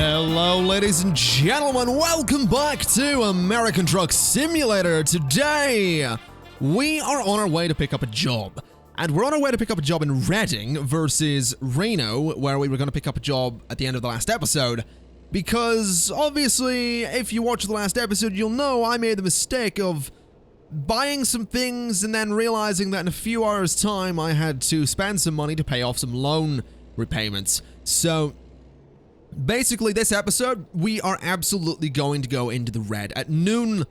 Hello, ladies and gentlemen. Welcome back to American Truck Simulator. Today, we are on our way to pick up a job. And we're on our way to pick up a job in Reading versus Reno, where we were going to pick up a job at the end of the last episode. Because, obviously, if you watch the last episode, you'll know I made the mistake of buying some things and then realizing that in a few hours' time, I had to spend some money to pay off some loan repayments. So, basically, this episode, we are absolutely going to go into the red. At noon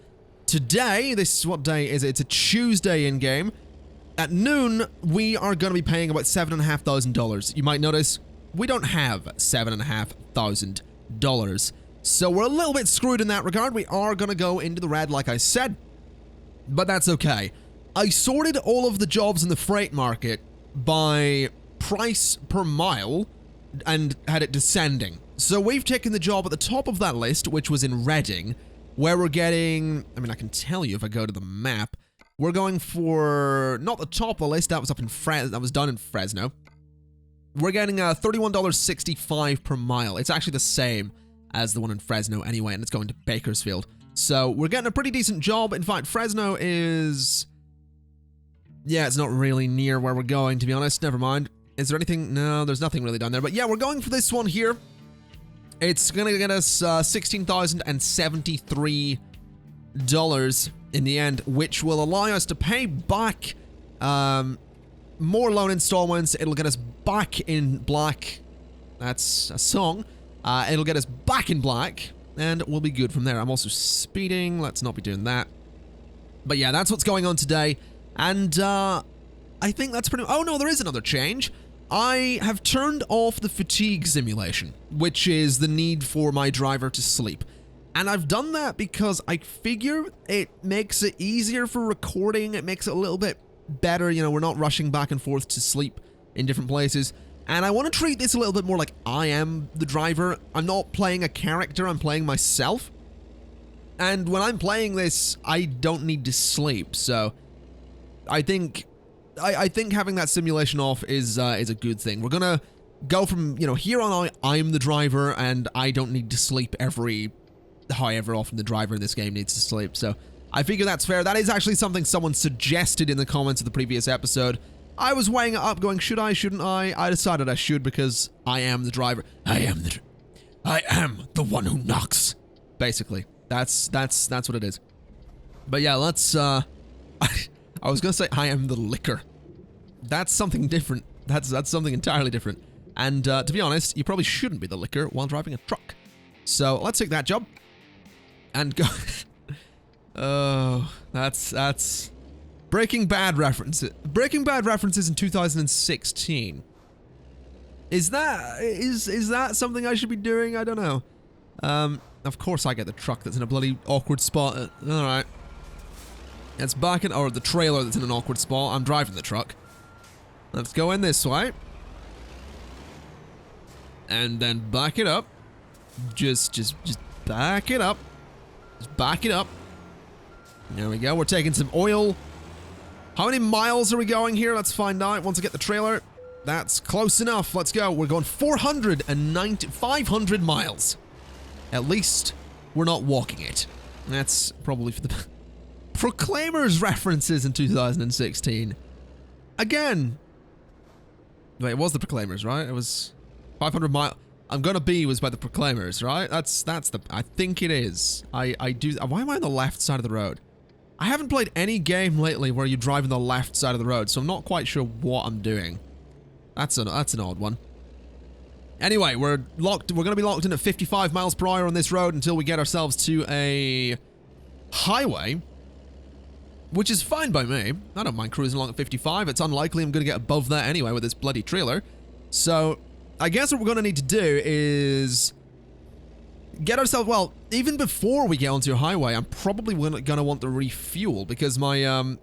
today, this is what day is it? It's a Tuesday in-game. At noon, we are going to be paying about $7,500. You might notice, we don't have $7,500. So we're a little bit screwed in that regard. We are going to go into the red, like I said. But that's okay. I sorted all of the jobs in the freight market by price per mile and had it descending. So we've taken the job at the top of that list, which was in Reading, where we're getting, I mean, I can tell you if I go to the map, we're going for, not the top of the list, that was up in that was done in Fresno. We're getting $31.65 per mile. It's actually the same as the one in Fresno anyway, and it's going to Bakersfield. So we're getting a pretty decent job. In fact, Fresno is, yeah, it's not really near where we're going, to be honest. Never mind. Is there anything? No, there's nothing really down there. But yeah, we're going for this one here. It's going to get us $16,073 in the end, which will allow us to pay back more loan installments. It'll get us back in black. That's a song. It'll get us back in black, and we'll be good from there. I'm also speeding. Let's not be doing that. But yeah, that's what's going on today. And I think that's pretty... Oh, no, there is another change. I have turned off the fatigue simulation, which is the need for my driver to sleep. And I've done that because I figure it makes it easier for recording. It makes it a little bit better. You know, we're not rushing back and forth to sleep in different places. And I want to treat this a little bit more like I am the driver. I'm not playing a character, I'm playing myself. And when I'm playing this, I don't need to sleep. So I think having that simulation off is a good thing. We're gonna go from, you know, here on out, I'm the driver and I don't need to sleep however often the driver in this game needs to sleep. So I figure that's fair. That is actually something someone suggested in the comments of the previous episode. I was weighing it up going, should I, shouldn't I? I decided I should because I am the driver. I am the one who knocks. Basically. That's what it is. But yeah, let's I was gonna say I am the licker. That's something different. That's something entirely different. And to be honest, you probably shouldn't be the licker while driving a truck. So let's take that job and go. Oh, that's Breaking Bad references. Breaking Bad references in 2016. Is that something I should be doing? I don't know. Of course I get the truck that's in a bloody awkward spot. All right. It's back in, or the trailer that's in an awkward spot. I'm driving the truck. Let's go in this way. And then back it up. Just back it up. Just back it up. There we go. We're taking some oil. How many miles are we going here? Let's find out once I get the trailer. That's close enough. Let's go. We're going 500 miles. At least we're not walking it. That's probably for the... Proclaimers references in 2016. Again. Wait, it was the Proclaimers, right? It was 500 miles. I'm Gonna Be was by the Proclaimers, right? That's the... I think it is. I do... Why am I on the left side of the road? I haven't played any game lately where you drive on the left side of the road, so I'm not quite sure what I'm doing. That's an odd one. Anyway, we're going to be locked in at 55 miles per hour on this road until we get ourselves to a highway, which is fine by me. I don't mind cruising along at 55. It's unlikely I'm going to get above that anyway with this bloody trailer. So, I guess what we're going to need to do is get ourselves, well, even before we get onto a highway, I'm probably going to want to refuel because my, I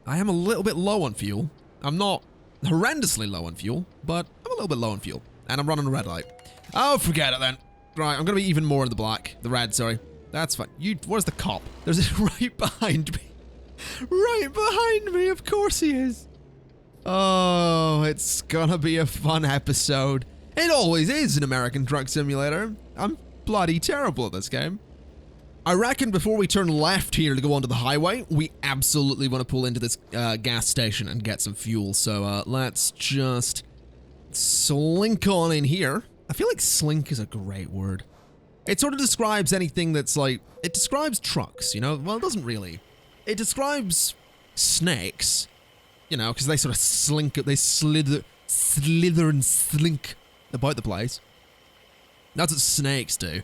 am a little bit low on fuel. I'm not horrendously low on fuel, but I'm a little bit low on fuel. And I'm running a red light. Oh, forget it then. Right, I'm going to be even more in the black. The red, sorry. That's fine. Where's the cop? There's it right behind me. Right behind me, of course he is. Oh, it's gonna be a fun episode. It always is an American truck simulator. I'm bloody terrible at this game. I reckon before we turn left here to go onto the highway, we absolutely want to pull into this gas station and get some fuel. So let's just slink on in here. I feel like slink is a great word. It sort of describes anything that's like, it describes trucks, you know? Well, it doesn't really. It describes snakes, you know, because they sort of slink, they slither and slink about the place. That's what snakes do.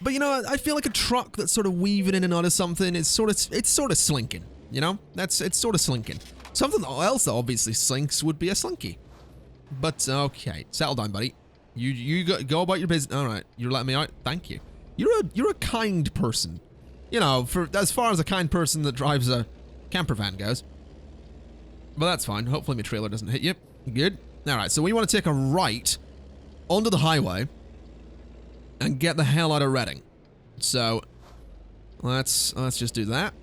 But you know, I feel like a truck that's sort of weaving in and out of something is sort of slinking, you know? It's sort of slinking. Something else that obviously slinks would be a slinky. But okay, settle down, buddy. You go about your business. All right, you're letting me out. Thank you. You're a kind person. You know, for as far as a kind person that drives a camper van goes. But that's fine. Hopefully my trailer doesn't hit you. Good. All right, so we want to take a right onto the highway and get the hell out of Reading. So let's just do that.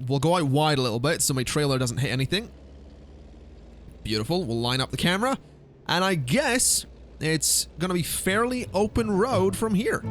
We'll go out wide a little bit so my trailer doesn't hit anything. Beautiful. We'll line up the camera, and I guess it's gonna be fairly open road from here.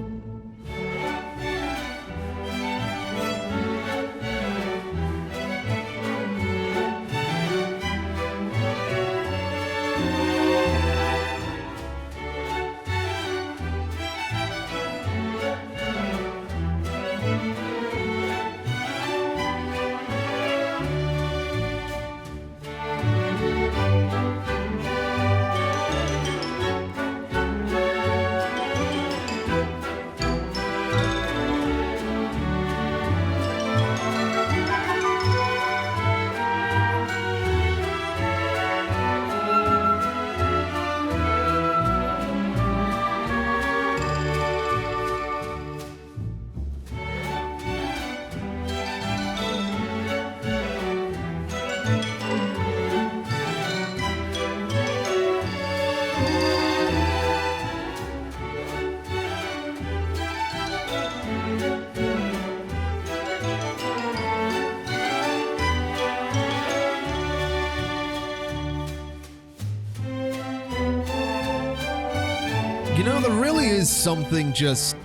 You know, there really is something just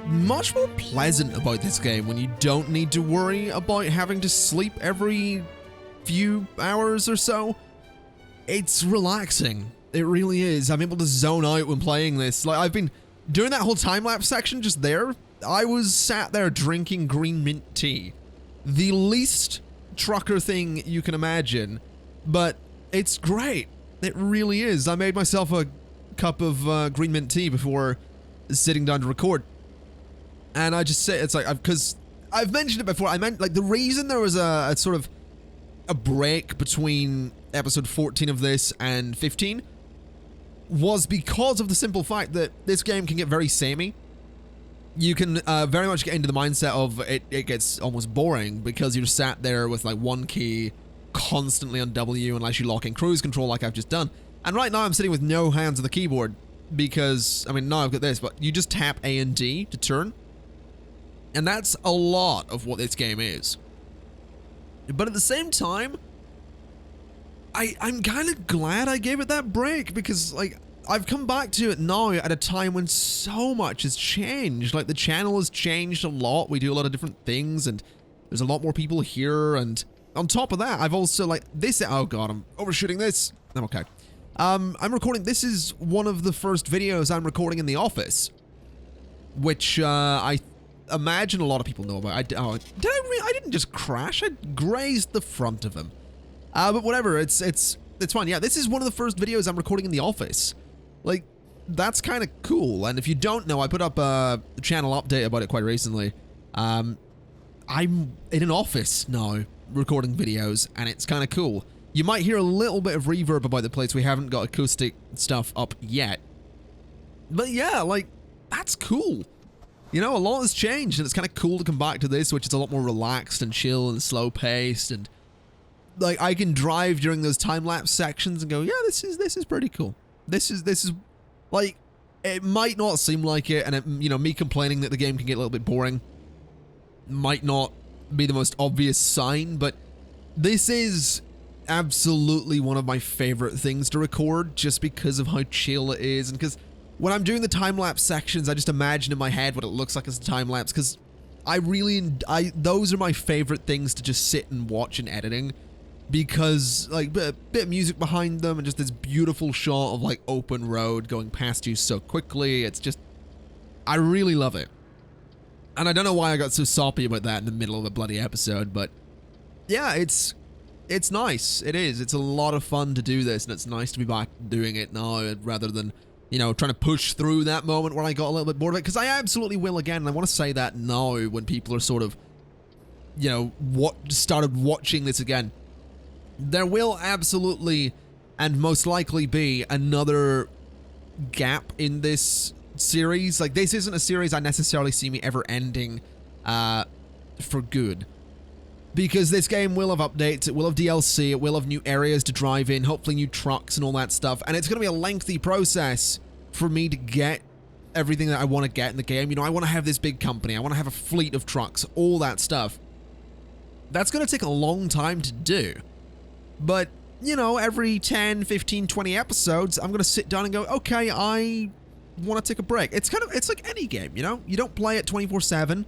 much more pleasant about this game when you don't need to worry about having to sleep every few hours or so. It's relaxing. It really is. I'm able to zone out when playing this. Like, I've been doing that whole time-lapse section just there. I was sat there drinking green mint tea. The least trucker thing you can imagine, but it's great. It really is. I made myself a cup of green mint tea before sitting down to record, and I just say it's like, because I've mentioned it before. I meant, like, the reason there was a sort of a break between episode 14 of this and 15 was because of the simple fact that this game can get very samey. You can very much get into the mindset of it gets almost boring because you're sat there with like one key constantly on W unless you lock in cruise control like I've just done. And right now I'm sitting with no hands on the keyboard because, I mean, now I've got this, but you just tap A and D to turn. And that's a lot of what this game is. But at the same time, I'm kind of glad I gave it that break because, like, I've come back to it now at a time when so much has changed. Like, the channel has changed a lot. We do a lot of different things, and there's a lot more people here. And on top of that, I've also, like, this. Oh god, I'm overshooting this. I'm okay. I'm recording. This is one of the first videos I'm recording in the office, which I imagine a lot of people know about. I didn't just crash. I grazed the front of him. But whatever. It's fine. Yeah, this is one of the first videos I'm recording in the office. Like, that's kind of cool. And if you don't know, I put up a channel update about it quite recently. I'm in an office now recording videos, and it's kind of cool. You might hear a little bit of reverb about the place. We haven't got acoustic stuff up yet. But yeah, like, that's cool. You know, a lot has changed, and it's kind of cool to come back to this, which is a lot more relaxed and chill and slow-paced, and like, I can drive during those time-lapse sections and go, yeah, this is pretty cool. This is like, it might not seem like it, and it, you know, me complaining that the game can get a little bit boring might not be the most obvious sign, but this is absolutely one of my favorite things to record just because of how chill it is, and because when I'm doing the time-lapse sections, I just imagine in my head what it looks like as a time-lapse, because those are my favorite things to just sit and watch in editing, because like a bit of music behind them and just this beautiful shot of like open road going past you so quickly. It's just, I really love it. And I don't know why I got so soppy about that in the middle of a bloody episode, but yeah, it's nice. It is. It's a lot of fun to do this, and it's nice to be back doing it now rather than, you know, trying to push through that moment where I got a little bit bored of it, because I absolutely will again, and I want to say that now when people are sort of, you know, started watching this again. There will absolutely and most likely be another gap in this series. Like, this isn't a series I necessarily see me ever ending for good. Because this game will have updates, it will have DLC, it will have new areas to drive in, hopefully new trucks and all that stuff. And it's going to be a lengthy process for me to get everything that I want to get in the game. You know, I want to have this big company, I want to have a fleet of trucks, all that stuff. That's going to take a long time to do. But, you know, every 10, 15, 20 episodes, I'm going to sit down and go, okay, I want to take a break. It's like any game, you know? You don't play it 24/7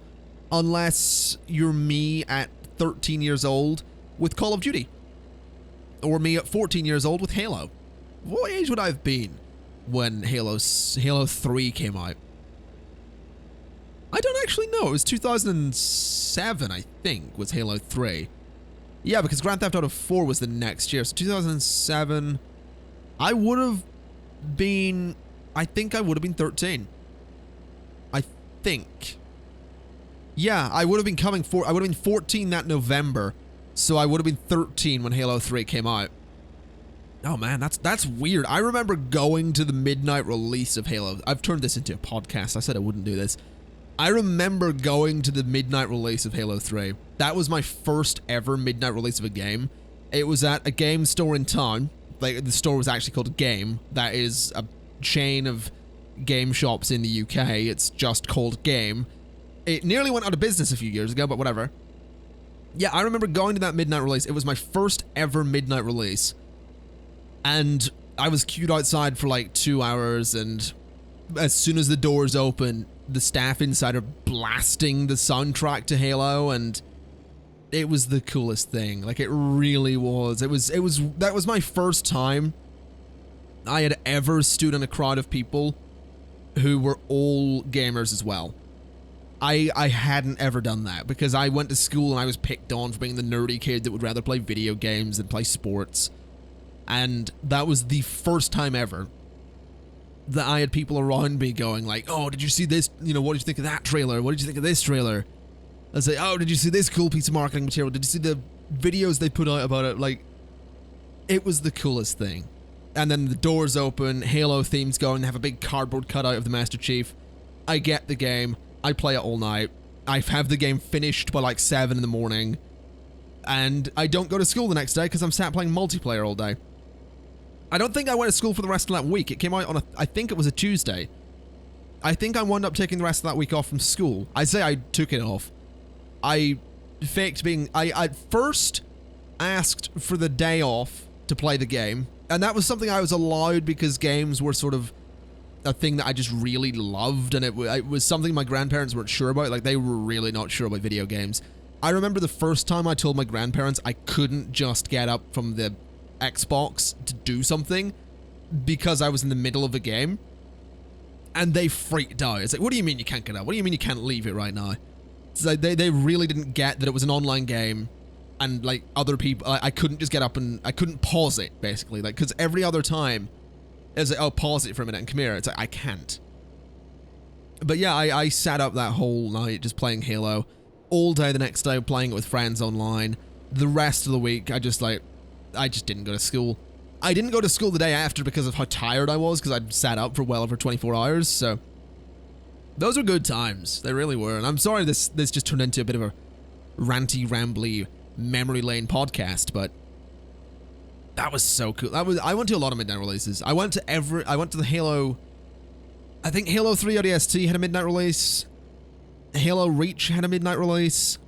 unless you're me at 13 years old with Call of Duty. Or me at 14 years old with Halo. What age would I have been when Halo 3 came out? I don't actually know. It was 2007, I think, was Halo 3. Yeah, because Grand Theft Auto 4 was the next year. So 2007, I would have been, I think I would have been 13. I think. Yeah, I would have been I would have been 14 that November. So I would have been 13 when Halo 3 came out. Oh man, that's weird. I remember going to the midnight release of Halo. I've turned this into a podcast. I said I wouldn't do this. I remember going to the midnight release of Halo 3. That was my first ever midnight release of a game. It was at a game store in town. Like, the store was actually called Game. That is a chain of game shops in the UK. It's just called Game. It nearly went out of business a few years ago, but whatever. Yeah, I remember going to that midnight release. It was my first ever midnight release. And I was queued outside for like 2 hours, and as soon as the doors open, the staff inside are blasting the soundtrack to Halo, and it was the coolest thing. Like, it really was. That was my first time I had ever stood in a crowd of people who were all gamers as well. I hadn't ever done that, because I went to school and I was picked on for being the nerdy kid that would rather play video games than play sports. And that was the first time ever that I had people around me going like, oh, did you see this? You know, what did you think of that trailer? What did you think of this trailer? I'd say, oh, did you see this cool piece of marketing material? Did you see the videos they put out about it? Like, it was the coolest thing. And then the doors open, Halo theme's going, they have a big cardboard cutout of the Master Chief. I get the game. I play it all night. I have the game finished by like 7 in the morning. And I don't go to school the next day because I'm sat playing multiplayer all day. I don't think I went to school for the rest of that week. It came out on I think it was a Tuesday. I think I wound up taking the rest of that week off from school. I say I took it off. I faked being... I first asked for the day off to play the game. And that was something I was allowed because games were sort of a thing that I just really loved. And it was something my grandparents weren't sure about. Like, they were really not sure about video games. I remember the first time I told my grandparents I couldn't just get up from the Xbox to do something because I was in the middle of a game, and they freaked out. It's like, what do you mean you can't get up? What do you mean you can't leave it right now? It's like they really didn't get that it was an online game, and like other people, I couldn't just get up and I couldn't pause it, basically, like, because every other time it's like, oh, pause it for a minute and come here. It's like, I can't. But yeah, I sat up that whole night just playing Halo all day. The next day playing it with friends online. The rest of the week I just didn't go to school. I didn't go to school the day after because of how tired I was, because I'd sat up for well over 24 hours, so those were good times. They really were. And I'm sorry this just turned into a bit of a ranty, rambly, memory lane podcast, but that was so cool. I went to a lot of midnight releases. I went to the Halo... I think Halo 3 ODST had a midnight release. Halo Reach had a midnight release.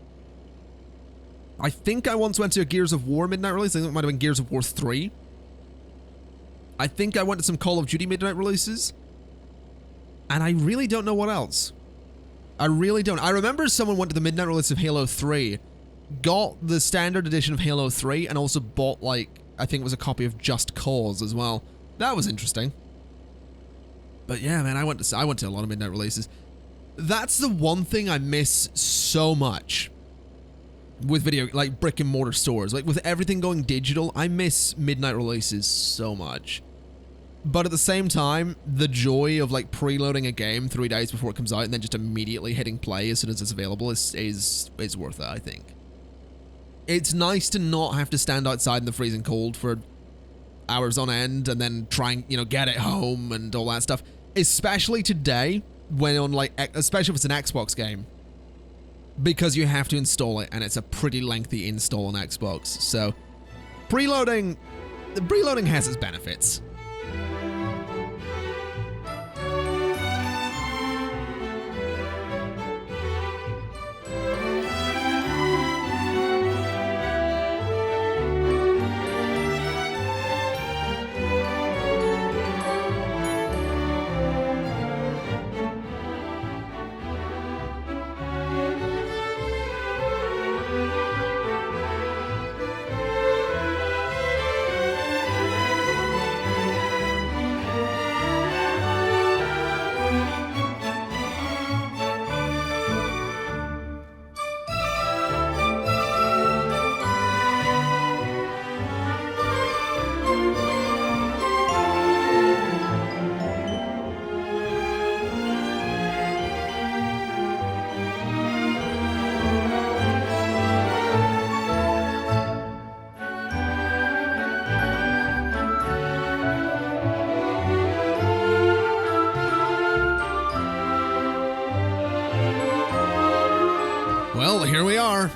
I think I once went to a Gears of War midnight release. I think it might have been Gears of War 3. I think I went to some Call of Duty midnight releases. And I really don't know what else. I really don't. I remember someone went to the midnight release of Halo 3, got the standard edition of Halo 3, and also bought, like, I think it was a copy of Just Cause as well. That was interesting. But yeah, man, I went to a lot of midnight releases. That's the one thing I miss so much with video, like brick and mortar stores. Like with everything going digital, I miss midnight releases so much. But at the same time, the joy of like preloading a game 3 days before it comes out and then just immediately hitting play as soon as it's available is worth it, I think. It's nice to not have to stand outside in the freezing cold for hours on end and then try and, you know, get it home and all that stuff. Especially today, when on like, especially if it's an Xbox game, because you have to install it and it's a pretty lengthy install on Xbox. So preloading has its benefits. Well, here we are.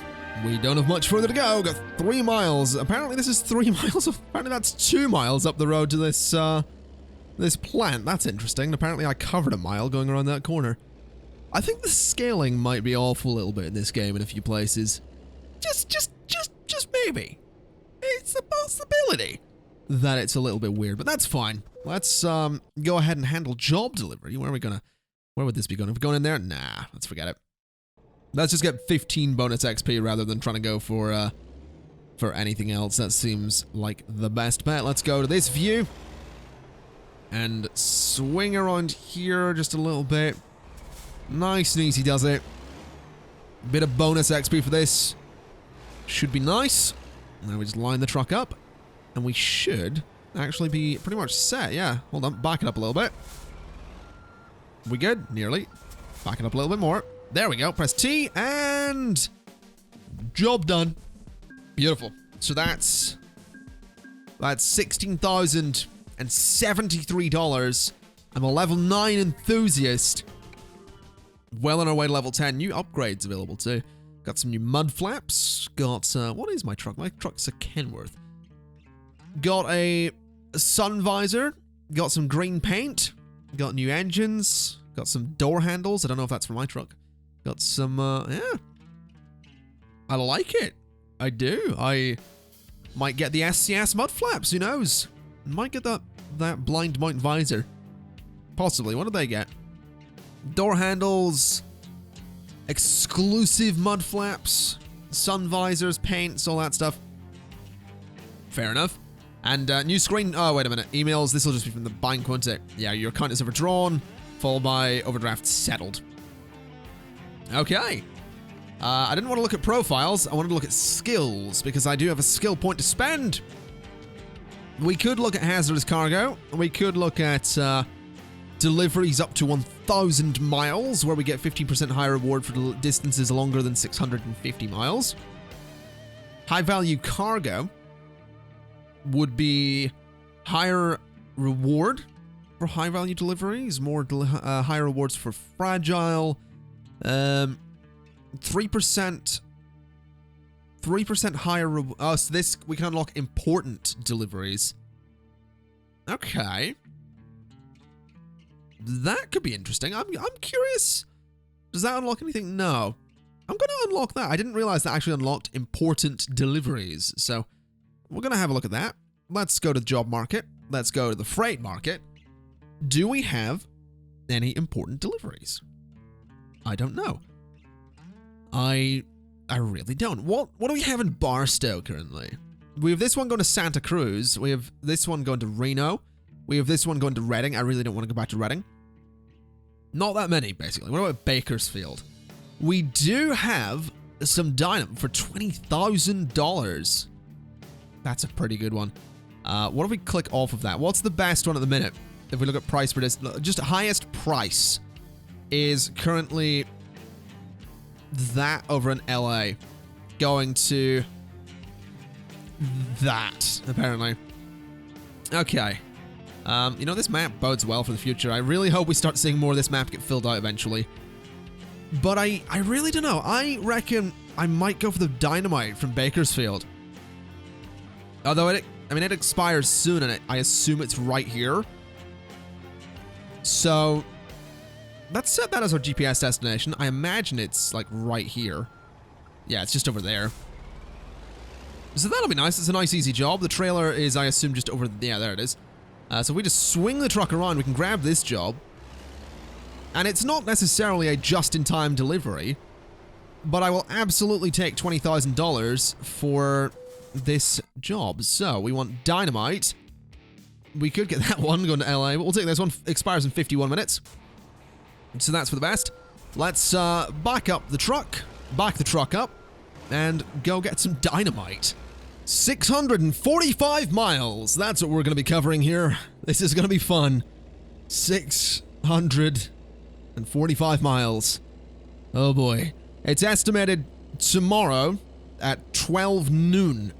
We don't have much further to go. Got 3 miles. Apparently this is 3 miles. Apparently that's 2 miles up the road to this this plant. That's interesting. Apparently I covered a mile going around that corner. I think the scaling might be off a little bit in this game in a few places. Just maybe. It's a possibility that it's a little bit weird, but that's fine. Let's go ahead and handle job delivery. Where would this be going? Are we going in there? Nah, let's forget it. Let's just get 15 bonus XP rather than trying to go for anything else. That seems like the best bet. Let's go to this view and swing around here just a little bit. Nice and easy does it. Bit of bonus XP for this. Should be nice. Now we just line the truck up and we should actually be pretty much set. Yeah, hold on, back it up a little bit. We good? Nearly. Back it up a little bit more. There we go. Press T and job done. Beautiful. So that's $16,073. I'm a level 9 enthusiast. Well on our way to level 10. New upgrades available too. Got some new mud flaps. Got what is my truck? My truck's a Kenworth. Got a sun visor. Got some green paint. Got new engines. Got some door handles. I don't know if that's for my truck. Got some, yeah. I like it. I do. I might get the SCS mud flaps. Who knows? Might get that blind mount visor. Possibly. What do they get? Door handles. Exclusive mud flaps. Sun visors, paints, all that stuff. Fair enough. And new screen. Oh, wait a minute. Emails. This will just be from the bank, won't it? Yeah, your account is overdrawn, followed by overdraft settled. Okay. I didn't want to look at profiles. I wanted to look at skills because I do have a skill point to spend. We could look at hazardous cargo. We could look at deliveries up to 1,000 miles, where we get 15% higher reward for distances longer than 650 miles. High value cargo would be higher reward for high value deliveries, more higher rewards for fragile. 3% higher. Oh, so this we can unlock important deliveries. Okay, that could be interesting. I'm curious. Does that unlock anything? No. I'm going to unlock that. I didn't realize that actually unlocked important deliveries. So we're going to have a look at that. Let's go to the job market. Let's go to the freight market. Do we have any important deliveries? I don't know. I really don't. What do we have in Barstow currently? We have this one going to Santa Cruz. We have this one going to Reno. We have this one going to Reading. I really don't want to go back to Reading. Not that many, basically. What about Bakersfield? We do have some dynamite for $20,000. That's a pretty good one. What if we click off of that? What's the best one at the minute? If we look at price per distance, just highest price is currently that over in LA. Going to that, apparently. Okay. You know, this map bodes well for the future. I really hope we start seeing more of this map get filled out eventually. But I really don't know. I reckon I might go for the dynamite from Bakersfield. Although it expires soon, and I assume it's right here. So let's set that as our GPS destination. I imagine it's like right here. Yeah, it's just over there. So that'll be nice. It's a nice, easy job. The trailer is, I assume, just over... Yeah, there it is. So if we just swing the truck around, we can grab this job. And it's not necessarily a just-in-time delivery, but I will absolutely take $20,000 for this job. So we want dynamite. We could get that one going to LA, but we'll take this one. Expires in 51 minutes. So that's for the best. Let's back the truck up, and go get some dynamite. 645 miles. That's what we're going to be covering here. This is going to be fun. 645 miles. Oh boy. It's estimated tomorrow at 12 noon.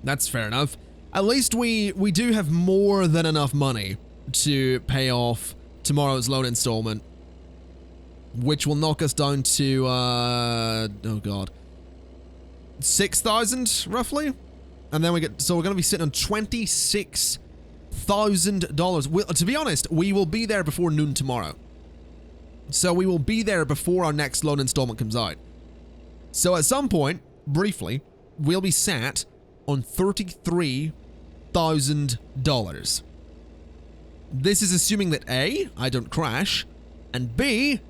That's fair enough. At least we do have more than enough money to pay off tomorrow's loan installment, which will knock us down to, oh god, 6,000 roughly, and then we're going to be sitting on $26,000. To be honest, we will be there before noon tomorrow, so we will be there before our next loan installment comes out. So at some point, briefly, we'll be sat on $33,000. This is assuming that A, I don't crash, and B,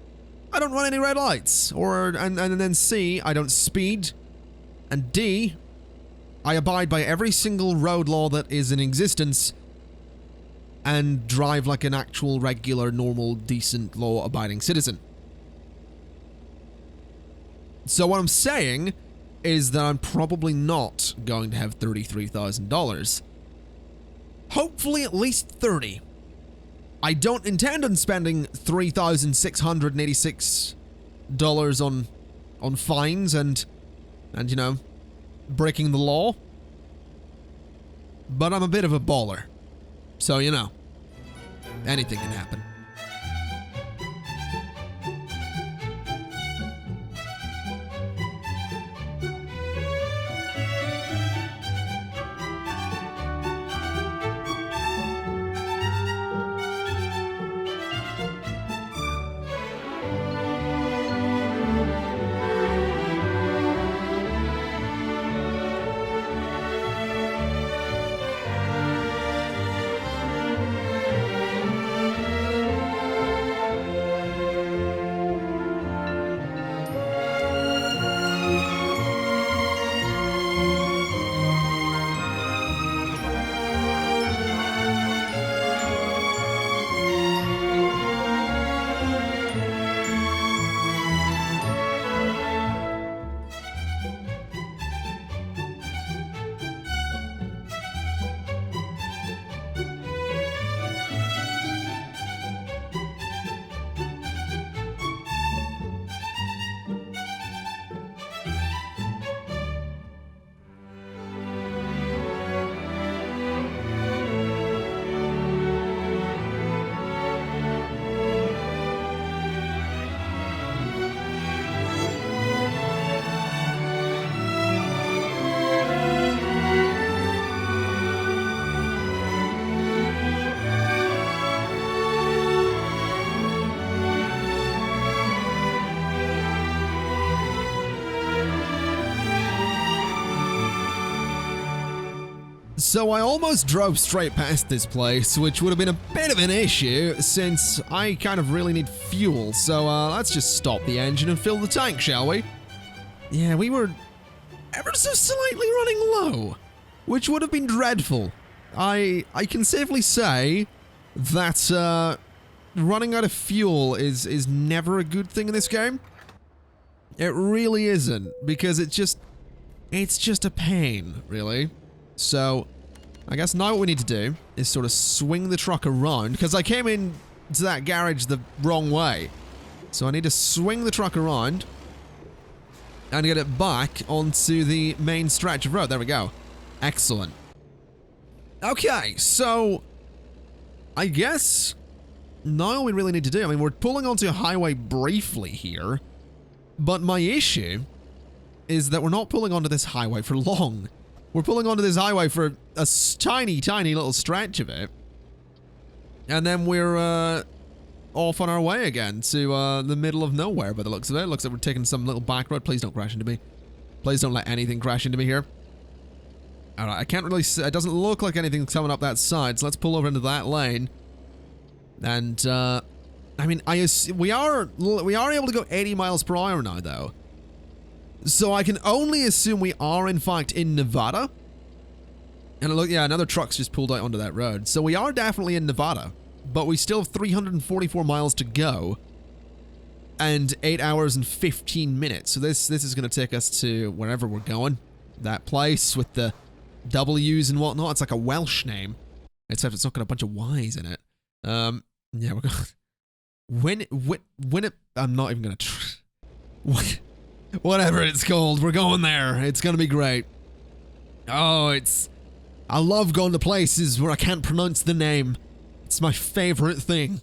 I don't run any red lights, and then C, I don't speed, and D, I abide by every single road law that is in existence and drive like an actual, regular, normal, decent, law-abiding citizen. So what I'm saying is that I'm probably not going to have $33,000. Hopefully at least 30. I don't intend on spending $3,686 on fines and you know, breaking the law. But I'm a bit of a baller. So, you know, anything can happen. So I almost drove straight past this place, which would have been a bit of an issue since I kind of really need fuel. So let's just stop the engine and fill the tank, shall we? Yeah, we were ever so slightly running low, which would have been dreadful. I can safely say that running out of fuel is never a good thing in this game. It really isn't, because it's just a pain, really. So, I guess now what we need to do is sort of swing the truck around, because I came in to that garage the wrong way. So I need to swing the truck around and get it back onto the main stretch of road. There we go. Excellent. Okay, so I guess now all we really need to do, I mean, we're pulling onto a highway briefly here, but my issue is that we're not pulling onto this highway for long. We're pulling onto this highway for a tiny, tiny little stretch of it. And then we're off on our way again to the middle of nowhere by the looks of it. Looks like we're taking some little back road. Please don't crash into me. Please don't let anything crash into me here. Alright, I can't really see. It doesn't look like anything's coming up that side, so let's pull over into that lane. And, I mean, we are able to go 80 miles per hour now, though. So I can only assume we are, in fact, in Nevada. And look, yeah, another truck's just pulled out onto that road. So we are definitely in Nevada. But we still have 344 miles to go. And 8 hours and 15 minutes. So this is going to take us to wherever we're going. That place with the W's and whatnot. It's like a Welsh name. Except it's not got a bunch of Y's in it. Yeah, we're going... When it... I'm not even going to... Whatever it's called, we're going there. It's gonna be great. Oh, I love going to places where I can't pronounce the name. It's my favorite thing.